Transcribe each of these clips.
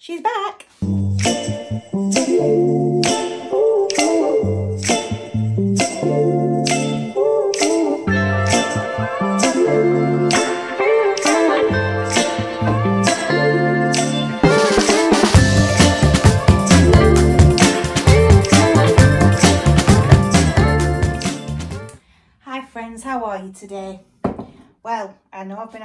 She's back. Hi friends, how are you today? Well, I know I've been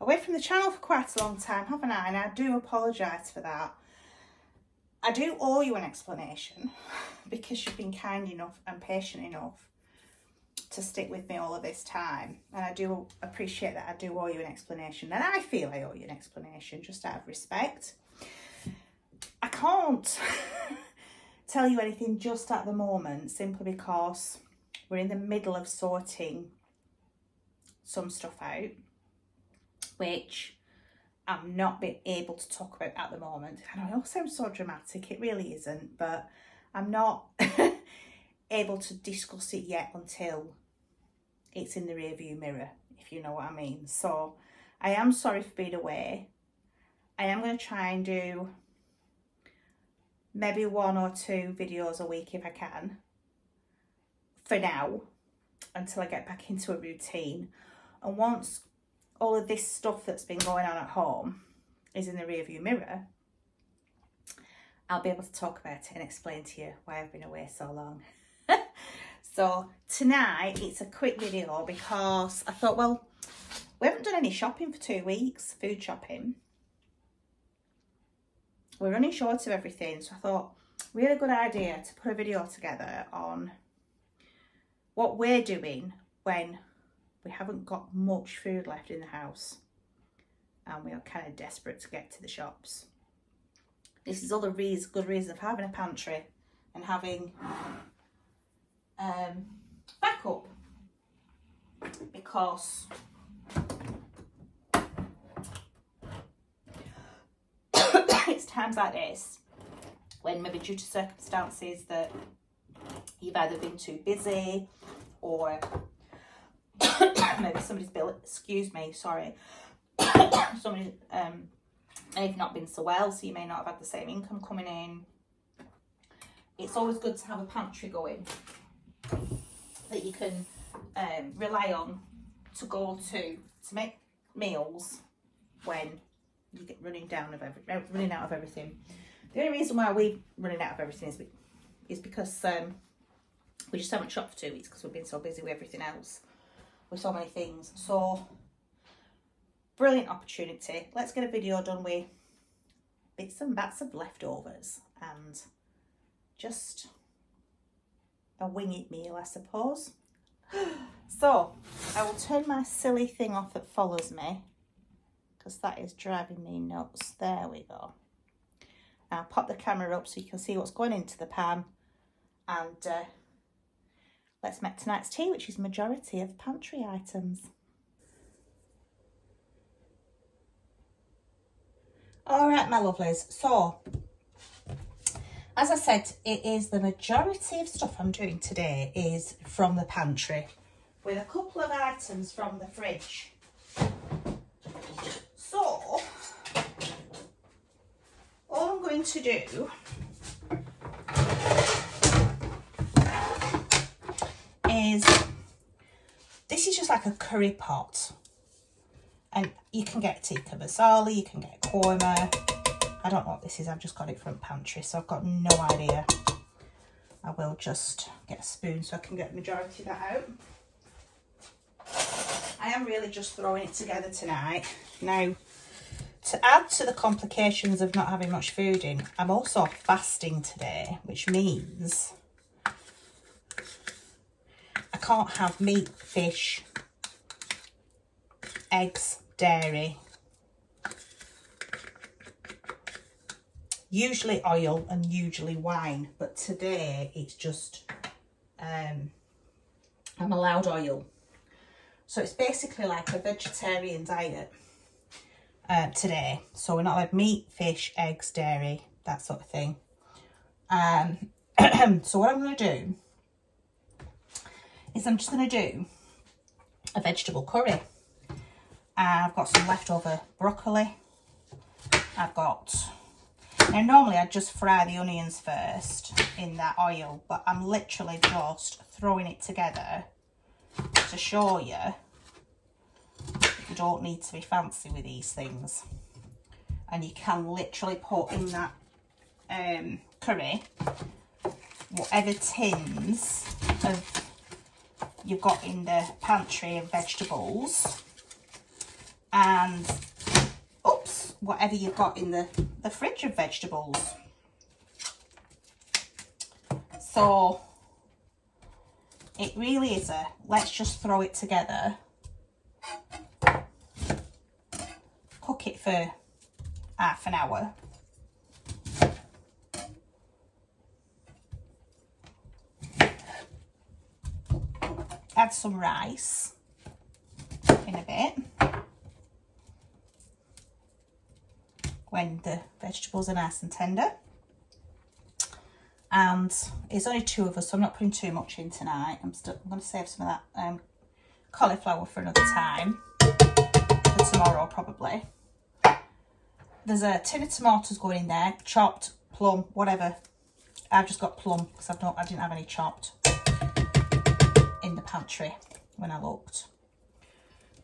away from the channel for quite a long time, haven't I? And I do apologise for that. I do owe you an explanation because you've been kind enough and patient enough to stick with me all of this time. And I do appreciate that. I do owe you an explanation. And I feel I owe you an explanation just out of respect. I can't tell you anything just at the moment simply because we're in the middle of sorting some stuff out, which I'm not able to talk about at the moment. I know it all sounds so dramatic, it really isn't, but I'm not able to discuss it yet until it's in the rearview mirror, if you know what I mean. So I am sorry for being away. I am going to try and do maybe 1 or 2 videos a week if I can, for now, until I get back into a routine. And once all of this stuff that's been going on at home is in the rearview mirror, I'll be able to talk about it and explain to you why I've been away so long. So tonight it's a quick video because I thought, well, we haven't done any shopping for 2 weeks, food shopping. We're running short of everything, so I thought really good idea to put a video together on what we're doing when we haven't got much food left in the house and we are kind of desperate to get to the shops. This is all the good reason of having a pantry and having backup, because it's times like this when maybe due to circumstances that you've either been too busy or maybe somebody's bill, excuse me, sorry, somebody may have not been so well, so you may not have had the same income coming in. It's always good to have a pantry going that you can rely on to go to make meals when you get running out of everything. The only reason why we're running out of everything is because we just haven't shopped for 2 weeks because we've been so busy with everything else, with so many things. So brilliant opportunity. Let's get a video done with bits and bats of leftovers and just a wing it meal, I suppose. So I will turn my silly thing off that follows me because that is driving me nuts. There we go. Now pop the camera up so you can see what's going into the pan, and let's make tonight's tea, which is majority of pantry items. All right, my lovelies. So, as I said, it is the majority of stuff I'm doing today is from the pantry, with a couple of items from the fridge. So, all I'm going to do is, this is just like a curry pot, and you can get tikka masala, you can get korma. I don't know what this is, I've just got it from pantry, so I've got no idea. I will just get a spoon so I can get the majority of that out. I am really just throwing it together tonight. Now, to add to the complications of not having much food in, I'm also fasting today, which means I can't have meat, fish, eggs, dairy, usually oil and usually wine, but today it's just I'm allowed oil. So it's basically like a vegetarian diet today. So we're not allowed meat, fish, eggs, dairy, that sort of thing. So what I'm going to do is I'm just going to do a vegetable curry. I've got some leftover broccoli. I've got, now normally I'd just fry the onions first in that oil, but I'm literally just throwing it together to show you don't need to be fancy with these things. And you can literally put in that curry whatever tins of you've got in the pantry of vegetables, and oops, whatever you've got in the fridge of vegetables. So it really is a let's just throw it together, cook it for half an hour, add some rice in a bit when the vegetables are nice and tender. And it's only 2 of us, so I'm not putting too much in tonight. I'm going to save some of that cauliflower for another time, for tomorrow probably. There's a tin of tomatoes going in there, chopped, plum, whatever. I've just got plum because I didn't have any chopped in the pantry when I looked.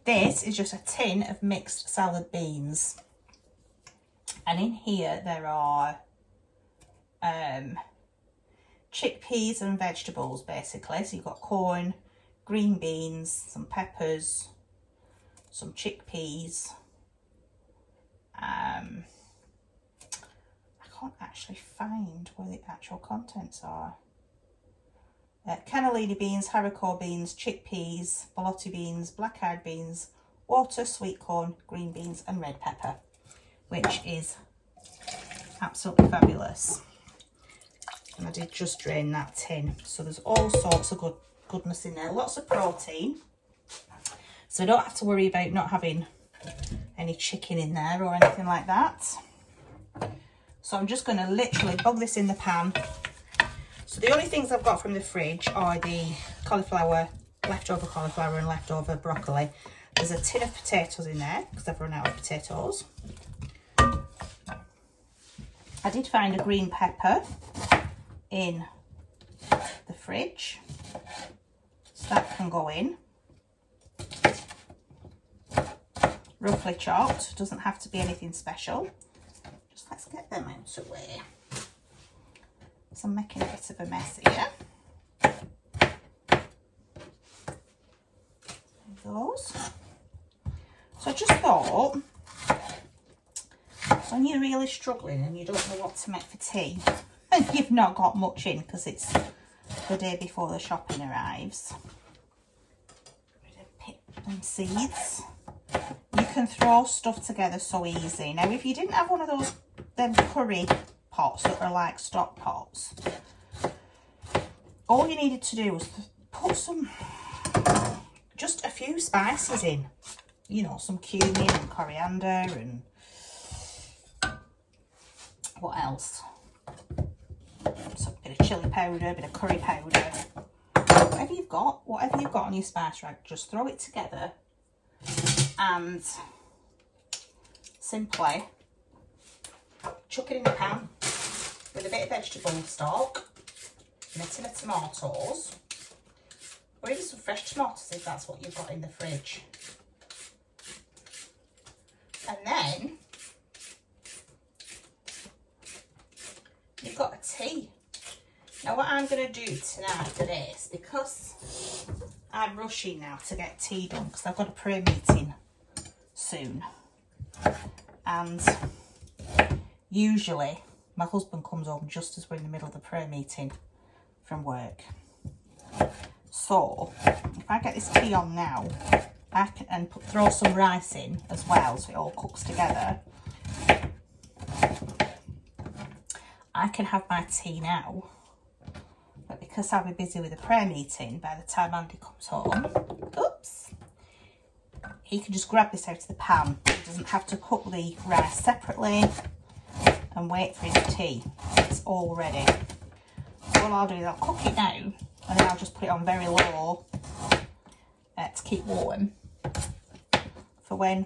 This is just a tin of mixed salad beans, and in here there are chickpeas and vegetables basically. So you've got corn, green beans, some peppers, some chickpeas. I can't actually find where the actual contents are. Cannellini beans, haricot beans, chickpeas, borlotti beans, black-eyed beans, water, sweet corn, green beans and red pepper, which is absolutely fabulous. And I did just drain that tin, so there's all sorts of goodness in there, lots of protein, so I don't have to worry about not having any chicken in there or anything like that. So I'm just going to literally bog this in the pan. So the only things I've got from the fridge are the cauliflower, leftover cauliflower and leftover broccoli. There's a tin of potatoes in there because I've run out of potatoes. I did find a green pepper in the fridge, so that can go in. Roughly chopped, doesn't have to be anything special. Just let's get them out of the way. So I'm making a bit of a mess here. Those. So I just thought, when you're really struggling and you don't know what to make for tea, and you've not got much in because it's the day before the shopping arrives, pick them seeds. You can throw stuff together so easy. Now, if you didn't have one of those them curry pots that are like stock pots, all you needed to do was put just a few spices in. You know, some cumin and coriander and what else? Some bit of chilli powder, a bit of curry powder. Whatever you've got on your spice rack, just throw it together and simply chuck it in the pan with a bit of vegetable stock and a tin of tomatoes, or even some fresh tomatoes if that's what you've got in the fridge. And then you've got a tea. Now what I'm going to do tonight for this, because I'm rushing now to get tea done because I've got a prayer meeting soon, and usually my husband comes home just as we're in the middle of the prayer meeting from work. So if I get this tea on now, I can throw some rice in as well so it all cooks together, I can have my tea now. But because I'll be busy with the prayer meeting by the time Andy comes home, oops, he can just grab this out of the pan. He doesn't have to cook the rice separately and wait for his tea. It's all ready. So what I'll do is I'll cook it now, and then I'll just put it on very low to keep warm. For when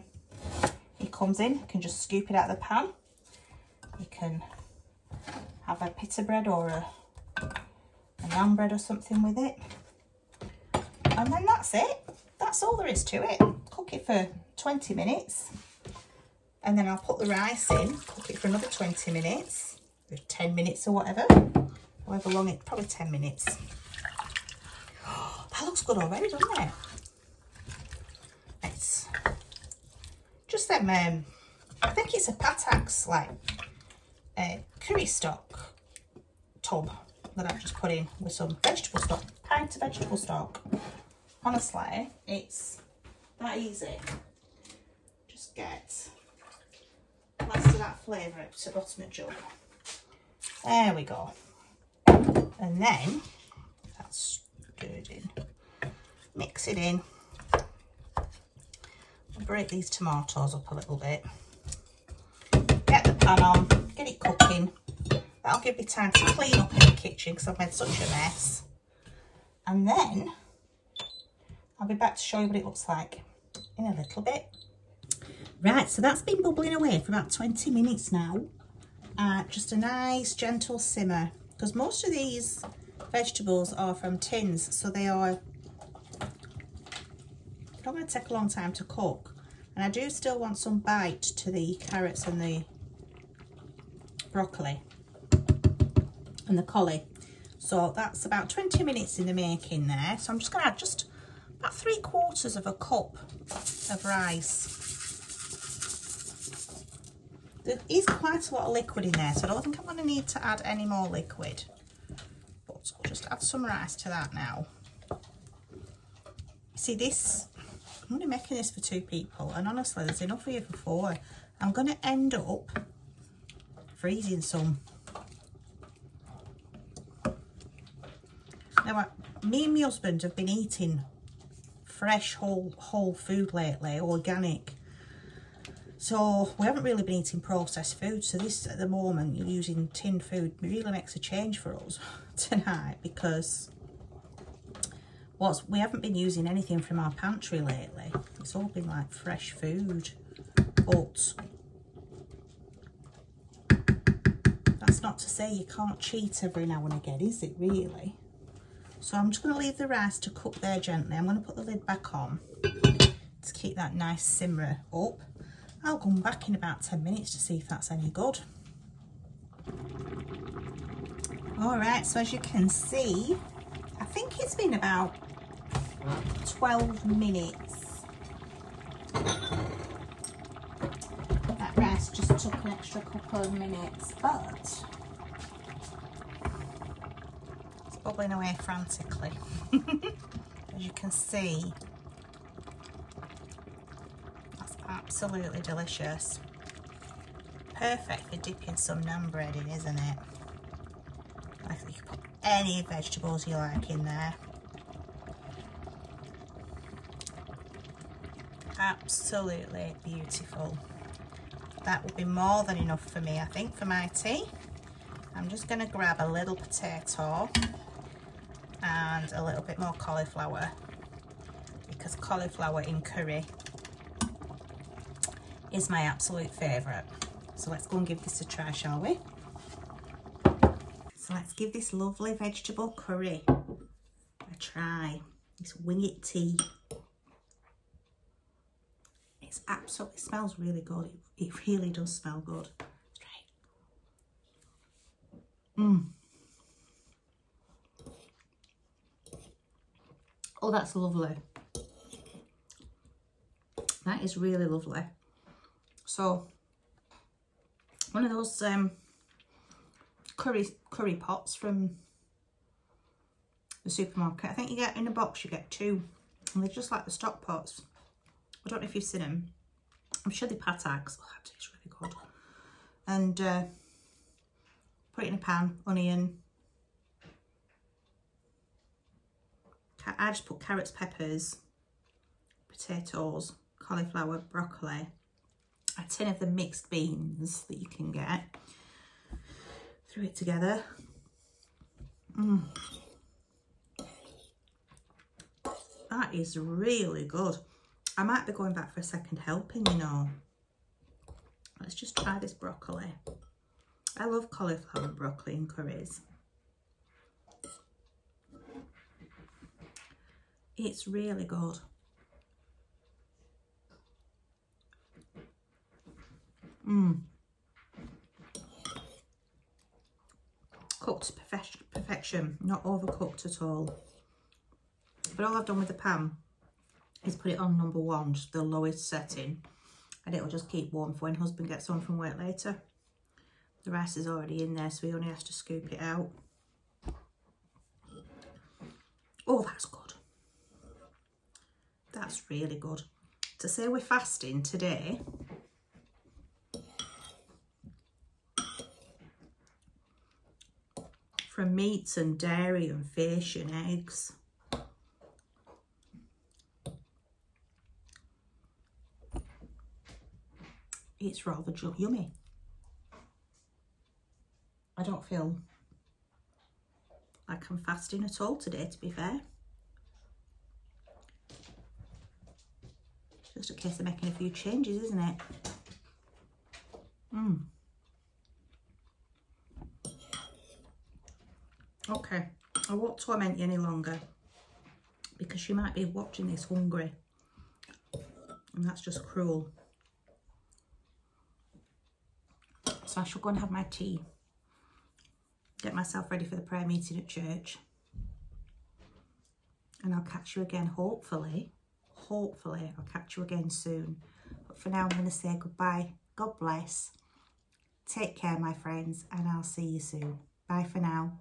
he comes in, he can just scoop it out of the pan You can have a pita bread or a naan bread or something with it. And then that's it. That's all there is to it. Cook it for 20 minutes. And then I'll put the rice in, cook it for another 20 minutes, or 10 minutes or whatever. However long it, probably 10 minutes. Oh, that looks good already, doesn't it? It's just them, I think it's a Patak's, like, curry stock tub that I've just put in with some vegetable stock, pint of vegetable stock. Honestly, it's that easy. Just get less of that flavour up to the bottom of the jug. There we go. And then that's stirred in. Mix it in. I'll break these tomatoes up a little bit. Get the pan on, get it cooking. That'll give me time to clean up in the kitchen because I've made such a mess. And then I'll be back to show you what it looks like in a little bit. Right, so that's been bubbling away for about 20 minutes now. Just a nice gentle simmer, because most of these vegetables are from tins, so they are not going to take a long time to cook. And I do still want some bite to the carrots and the broccoli and the collie. So that's about 20 minutes in the making there. So I'm just going to add just about 3/4 of a cup of rice. There is quite a lot of liquid in there, so I don't think I'm going to need to add any more liquid. But I'll just add some rice to that now. See this, I'm only making this for 2 people, and honestly there's enough here for 4. I'm going to end up freezing some. Now, me and my husband have been eating fresh whole food lately, organic. So we haven't really been eating processed food. So this, at the moment, you're using tin food, really makes a change for us tonight, because we haven't been using anything from our pantry lately. It's all been like fresh food. But that's not to say you can't cheat every now and again, is it really? So I'm just going to leave the rice to cook there gently. I'm going to put the lid back on to keep that nice simmer up. I'll come back in about 10 minutes to see if that's any good. Alright, so as you can see, I think it's been about 12 minutes. That rice just took an extra couple of minutes, but it's bubbling away frantically. As you can see, absolutely delicious. Perfect for dipping some naan bread in, isn't it? I think you can put any vegetables you like in there. Absolutely beautiful. That will be more than enough for me, I think, for my tea. I'm just going to grab a little potato and a little bit more cauliflower, because cauliflower in curry is my absolute favourite. So let's go and give this a try, shall we? So let's give this lovely vegetable curry a try. This wing it tea. It's absolutely, it smells really good. It really does smell good. Oh, that's lovely. That is really lovely. So, one of those curry pots from the supermarket. I think you get in a box, you get 2, and they're just like the stock pots. I don't know if you've seen them. I'm sure they're Patak's. Oh, that tastes really good. And put it in a pan, onion. I just put carrots, peppers, potatoes, cauliflower, broccoli, a tin of the mixed beans that you can get. Threw it together. That is really good. I might be going back for a second helping, you know. Let's just try this broccoli. I love cauliflower and broccoli in curries. It's really good. Cooked to perfection, not overcooked at all. But all I've done with the pan is put it on number 1, just the lowest setting, and it'll just keep warm for when husband gets home from work later. The rice is already in there, so he only has to scoop it out. Oh, that's good. That's really good. To say we're fasting today, from meats and dairy and fish and eggs. It's rather yummy. I don't feel like I'm fasting at all today, to be fair. Just a case of making a few changes, isn't it? Okay, I won't torment you any longer because you might be watching this hungry, and that's just cruel. So I shall go and have my tea, get myself ready for the prayer meeting at church, and I'll catch you again, hopefully I'll catch you again soon. But for now, I'm going to say goodbye. God bless. Take care, my friends, and I'll see you soon. Bye for now.